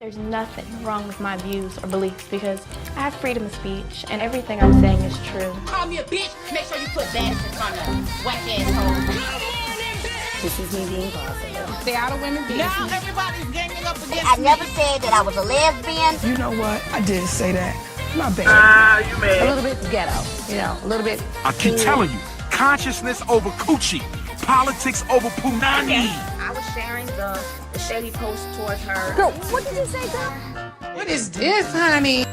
There's nothing wrong with my views or beliefs because I have freedom of speech and everything I'm saying is true. Call me a bitch, make sure you put that in front of whack assholes. This is me being positive. Stay out of women's business. Now everybody's ganging up against I never said that I was a lesbian. You know what? I did say that. My bad. You mad. a little bit ghetto, a little bit. I keep telling you, consciousness over coochie, politics over punani. I was sharing the shady post towards her. Girl, what did you say, girl? What is this, honey?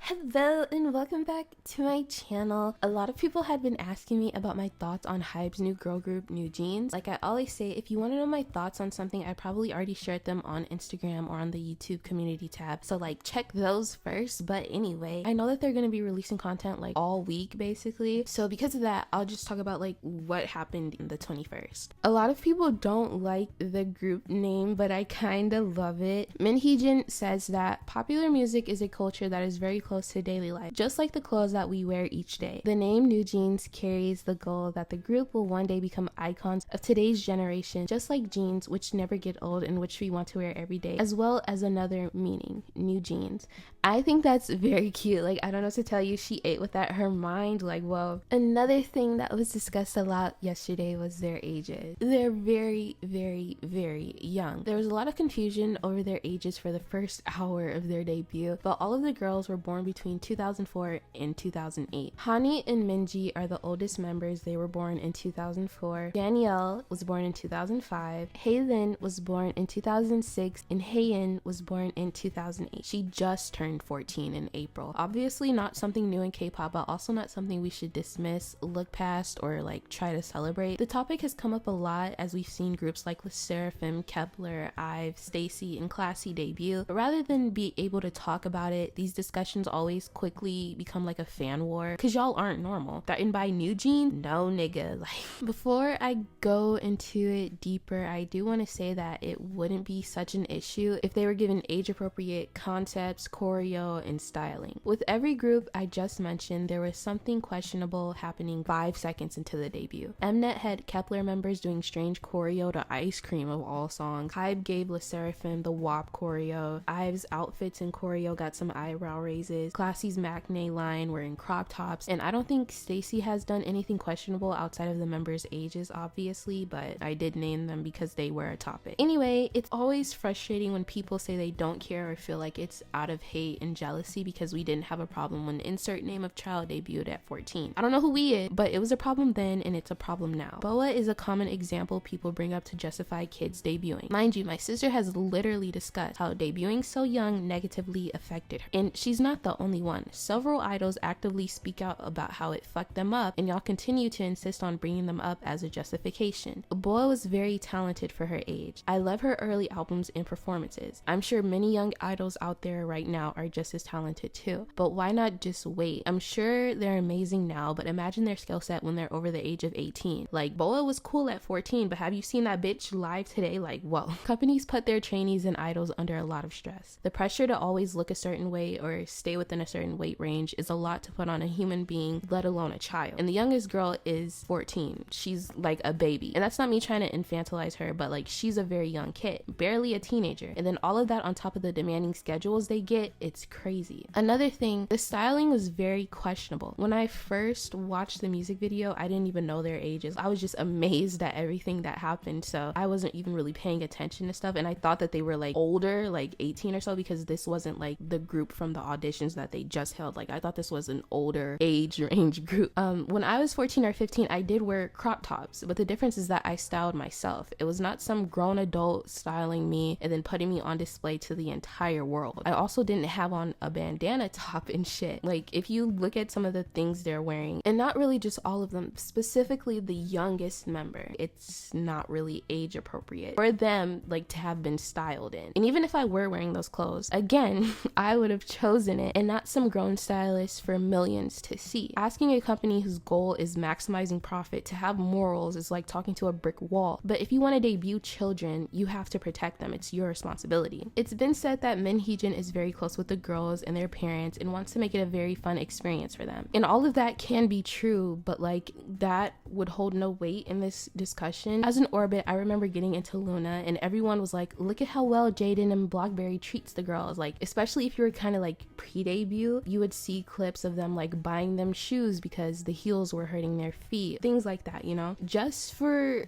Hello and welcome back to my channel. A lot of people had been asking me about my thoughts on Hybe's new girl group, Newjeans. Like I always say, if you want to know my thoughts on something, I probably already shared them on Instagram or on the YouTube community tab. So like check those first. But anyway, I know that they're going to be releasing content like all week basically. So because of that, I'll just talk about like what happened in the 21st. A lot of people don't like the group name, but I kind of love it. Heejin says that popular music is a culture that is very close to daily life, just like the clothes that we wear each day. The name Newjeans carries the goal that the group will one day become icons of today's generation, just like jeans, which never get old and which we want to wear every day, as well as another meaning, new jeans. I think that's very cute. Like, I don't know what to tell you. She ate with that. Her mind, like, whoa. Another thing that was discussed a lot yesterday was their ages. They're very, very, very young. There was a lot of confusion over their ages for the first hour of their debut, but all of the girls were born between 2004 and 2008. Hani and Minji are the oldest members. They were born in 2004. Danielle was born in 2005. Haylin was born in 2006, and Haein was born in 2008. She just turned 14 in April. Obviously not something new in K-pop, but also not something we should dismiss, look past, or like try to celebrate. The topic has come up a lot as we've seen groups like LE SSERAFIM, Kepler, IVE, Stacy, and Classy debut. But rather than be able to talk about it, these discussions always quickly become like a fan war because y'all aren't normal. Threatened by Newjeans? No nigga. Like, before I go into it deeper, I do want to say that it wouldn't be such an issue if they were given age appropriate concepts, choreo, and styling. With every group I just mentioned, there was something questionable happening 5 seconds into the debut. Mnet had Kepler members doing strange choreo to Ice Cream of all songs. Hybe gave LE SSERAFIM the WAP choreo. IVE's outfits and choreo got some eyebrow raises. Classy's Macne line wearing crop tops, and I don't think Stacy has done anything questionable outside of the members' ages, obviously, but I did name them because they were a topic. Anyway, it's always frustrating when people say they don't care or feel like it's out of hate and jealousy because we didn't have a problem when insert name of child debuted at 14. I don't know who we is, but it was a problem then and it's a problem now. Boa is a common example people bring up to justify kids debuting. Mind you, my sister has literally discussed how debuting so young negatively affected her, and she's not the only one. Several idols actively speak out about how it fucked them up, and y'all continue to insist on bringing them up as a justification. Boa was very talented for her age. I love her early albums and performances. I'm sure many young idols out there right now are just as talented too, but why not just wait? I'm sure they're amazing now, but imagine their skill set when they're over the age of 18. Like, Boa was cool at 14, but have you seen that bitch live today? Like, whoa. Companies put their trainees and idols under a lot of stress. The pressure to always look a certain way or stay within a certain weight range is a lot to put on a human being, let alone a child. And the youngest girl is 14. She's like a baby. And that's not me trying to infantilize her, but like, she's a very young kid, barely a teenager. And then all of that on top of the demanding schedules they get, it's crazy. Another thing, the styling was very questionable. When I first watched the music video, I didn't even know their ages. I was just amazed at everything that happened, so I wasn't even really paying attention to stuff, and I thought that they were like older, like 18 or so, because this wasn't like the group from the auditions that they just held. Like, I thought this was an older age range group. When I was 14 or 15, I did wear crop tops, but the difference is that I styled myself. It was not some grown adult styling me and then putting me on display to the entire world. I also didn't have on a bandana top and shit. Like, if you look at some of the things they're wearing, and not really just all of them, specifically the youngest member, it's not really age appropriate for them like to have been styled in. And even if I were wearing those clothes, again, I would have chosen it and not some grown stylist for millions to see. Asking a company whose goal is maximizing profit to have morals is like talking to a brick wall. But if you want to debut children, you have to protect them. It's your responsibility. It's been said that Heejin is very close with the girls and their parents and wants to make it a very fun experience for them. And all of that can be true, but like, that would hold no weight in this discussion. As an orbit, I remember getting into Luna and everyone was like, look at how well Jaden and Blockberry treats the girls. Like, especially if you were kind of like pre-debut, you would see clips of them like buying them shoes because the heels were hurting their feet, things like that, you know, just for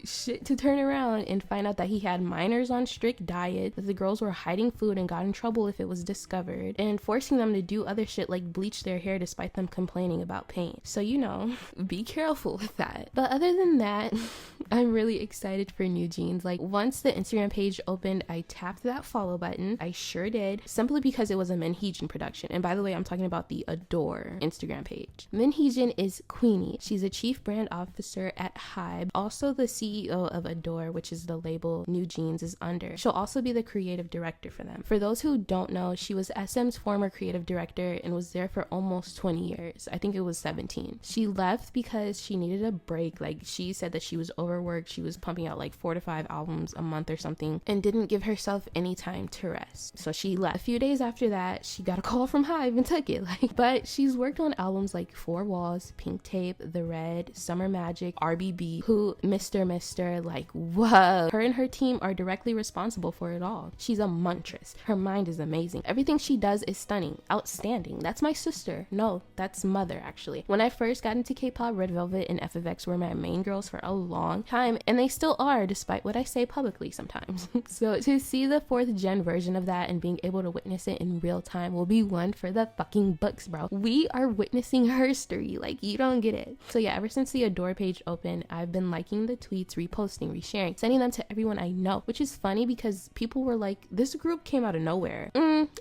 shit to turn around and find out that he had minors on strict diet, that the girls were hiding food and got in trouble if it was discovered, and forcing them to do other shit like bleach their hair despite them complaining about pain. So, you know, be careful with that. But other than that, I'm really excited for newjeans. Like, once the Instagram page opened, I tapped that follow button. I sure did, simply because it was a heejin production. And by the way, I'm talking about the Ador Instagram page. heejin is Queenie. She's a chief brand officer at Hybe, also the CEO of Ador, which is the label newjeans is under. She'll also be the creative director for them. For those who don't know, she was SM's former creative director and was there for almost 20 years. I think it was 17. She left because she needed a break. Like, she said that she was overworked. She was pumping out like 4 to 5 albums a month or something and didn't give herself any time to rest. So she left. A few days after that, she got a call from Hybe and took it. But she's worked on albums like 4 Walls, Pink Tape, The Red, Summer Magic, RBB, Who, Mr. Like, whoa. Her and her team are directly responsible for it all. She's a muntress. Her mind is amazing. Everything she does is stunning, outstanding. That's my sister. No, that's mother, actually. When I first got into K-pop, Red Velvet and FFX were my main girls for a long time, and they still are, despite what I say publicly sometimes. So to see the 4th gen version of that and being able to witness it in real time will be one for the fucking books, bro. We are witnessing herstory. Like, you don't get it. So yeah, ever since the Adore page opened, I've been liking the tweets, reposting, resharing, sending them to everyone I know, which is funny because people were like, this group came out of nowhere.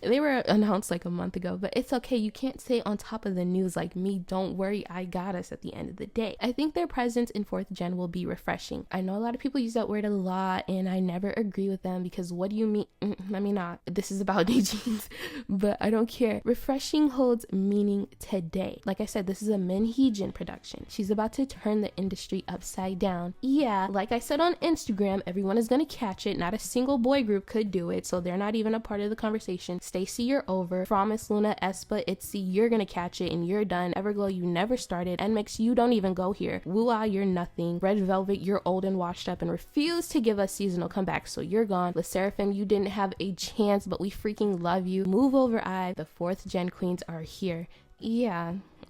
They were announced like a month ago, but it's okay. You can't stay on top of the news like me. Don't worry, I got us at the end of the day. I think their presence in 4th gen will be refreshing. I know a lot of people use that word a lot and I never agree with them because what do you mean? Let me not. This is about newjeans, but I don't care. Refreshing holds meaning today. Like I said, this is a heejin production. She's about to turn the industry upside down. Yeah, like I said on Instagram, everyone is gonna catch it. Not a single boy group could do it, so they're not even a part of the conversation. Stacey, you're over. Promise, Luna, Espa, Itzy, you're gonna catch it and you're done. Everglow, you never started. NMIX, you don't even go here. Woo-ah, you're nothing. Red Velvet, you're old and washed up and refuse to give us seasonal comebacks, so you're gone. Le Seraphim, you didn't have a chance, but we freaking love you. Move over, IVE. The 4th gen queens are here.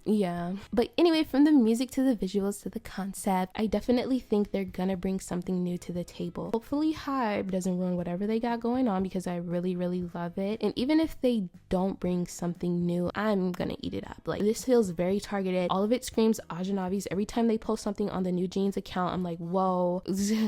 Yeah, but anyway, from the music to the visuals to the concept, I definitely think they're gonna bring something new to the table. Hopefully Hybe doesn't ruin whatever they got going on because I really love it. And even if they don't bring something new, I'm gonna eat it up. Like, this feels very targeted. All of it screams Ajanavis. Every time they post something on the newjeans account, I'm like, whoa,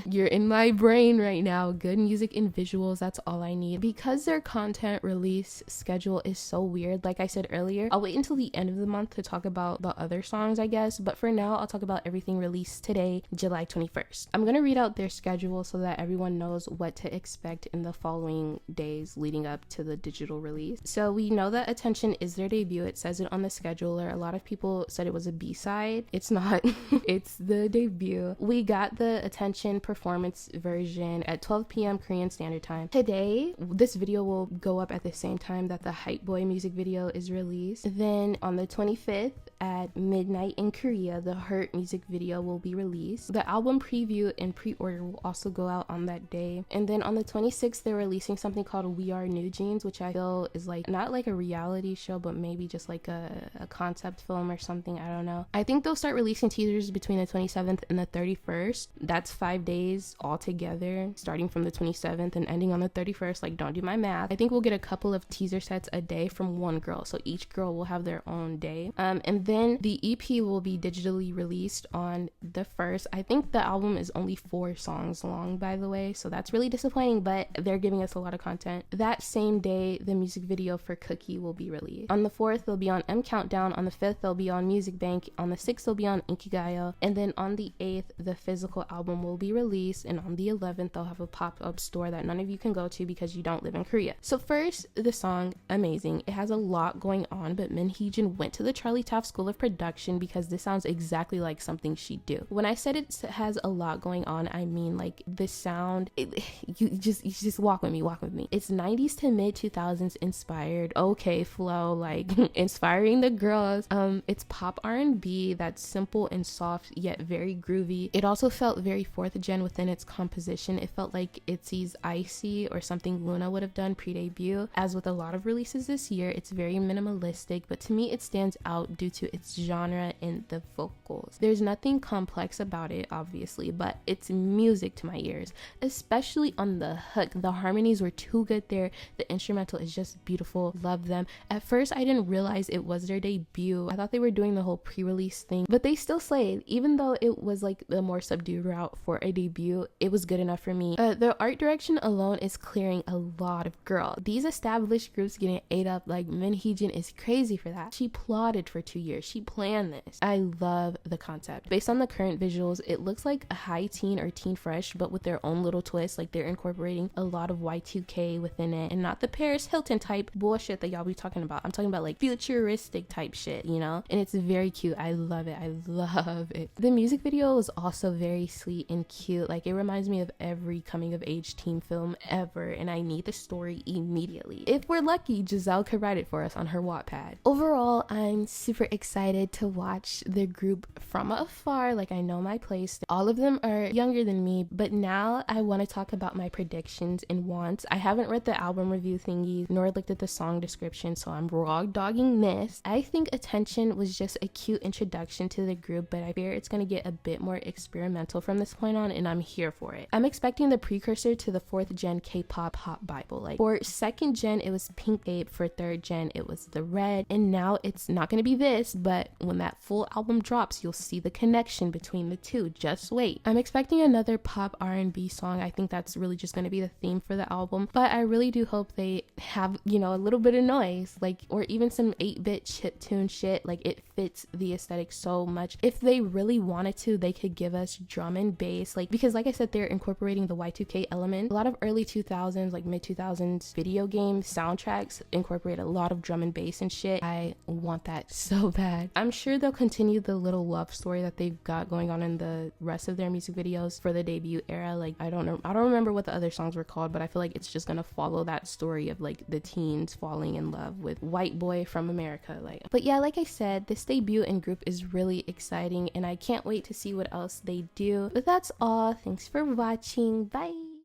you're in my brain right now. Good music and visuals, that's all I need. Because their content release schedule is so weird, like I said earlier, I'll wait until the end of the month to talk about the other songs, I guess, but for now I'll talk about everything released today, July 21st. I'm gonna read out their schedule so that everyone knows what to expect in the following days leading up to the digital release. So we know that Attention is their debut. It says it on the scheduler. A lot of people said it was a B-side. It's not. It's the debut. We got the Attention performance version at 12 p.m. Korean Standard Time. Today, this video will go up at the same time that the Hype Boy music video is released. Then on the 25th at midnight in Korea, the Hurt music video will be released. The album preview and pre-order will also go out on that day. And then on the 26th, they're releasing something called We Are Newjeans, which I feel is like not like a reality show, but maybe just like a concept film or something. I don't know. I think they'll start releasing teasers between the 27th and the 31st. That's 5 days altogether, starting from the 27th and ending on the 31st. Like, don't do my math. I think we'll get a couple of teaser sets a day from one girl, so each girl will have their own day. And then the EP will be digitally released on the 1st. I think the album is only 4 songs long, by the way, so that's really disappointing, but they're giving us a lot of content. That same day, the music video for Cookie will be released. On the 4th, they'll be on M Countdown. On the 5th, they'll be on Music Bank. On the 6th, they'll be on Inkigayo. And then on the 8th, the physical album will be released. And on the 11th, they'll have a pop-up store that none of you can go to because you don't live in Korea. So first, the song, amazing. It has a lot going on, but heejin went to the Charlie Taft School School of Production because this sounds exactly like something she'd do. When I said it has a lot going on, I mean like the sound, you just walk with me. It's 90s to mid 2000s inspired. Okay, flow, like inspiring the girls. It's pop R&B that's simple and soft yet very groovy. It also felt very 4th gen within its composition. It felt like ITZY's Icy or something Luna would have done pre-debut. As with a lot of releases this year, it's very minimalistic, but to me it stands out due to its genre and the vocals. There's nothing complex about it, obviously, but it's music to my ears, especially on the hook. The harmonies were too good there. The instrumental is just beautiful. Love them. At first I didn't realize it was their debut. I thought they were doing the whole pre-release thing, but they still slayed. Even though it was like the more subdued route for a debut, it was good enough for me. The art direction alone is clearing a lot of girl. These established groups getting ate up like heejin is crazy for that. She plotted for 2 years. She planned this. I love the concept. Based on the current visuals, it looks like a high teen or teen fresh, but with their own little twist. Like they're incorporating a lot of Y2K within it, and not the Paris Hilton type bullshit that y'all be talking about. I'm talking about like futuristic type shit, you know? And it's very cute. I love it. I love it. The music video is also very sweet and cute. Like it reminds me of every coming of age teen film ever, and I need the story immediately. If we're lucky, Giselle could write it for us on her Wattpad. Overall, I'm super excited to watch the group from afar. Like I know my place. All of them are younger than me, but now I want to talk about my predictions and wants. I haven't read the album review thingy nor looked at the song description, so I'm raw dogging this. I think Attention was just a cute introduction to the group, but I fear it's going to get a bit more experimental from this point on, and I'm here for it. I'm expecting the precursor to the 4th gen K-pop pop bible. Like for 2nd gen it was Pink Ape, for 3rd gen it was the Red, and now it's not going to be this, but when that full album drops you'll see the connection between the two. Just wait. I'm expecting another pop R&B song. I think that's really just going to be the theme for the album, but I really do hope they have, you know, a little bit of noise, like, or even some 8-bit chiptune shit. Like it fits the aesthetic so much. If they really wanted to, they could give us drum and bass, like, because like I said, they're incorporating the Y2K element. A lot of early 2000s, like mid 2000s video game soundtracks incorporate a lot of drum and bass and shit. I want that so bad. I'm sure they'll continue the little love story that they've got going on in the rest of their music videos for the debut era. Like I don't remember what the other songs were called, but I feel like it's just gonna follow that story of like the teens falling in love with white boy from America. Like, but yeah, like I said, this debut and group is really exciting, and I can't wait to see what else they do. But that's all. Thanks for watching. Bye.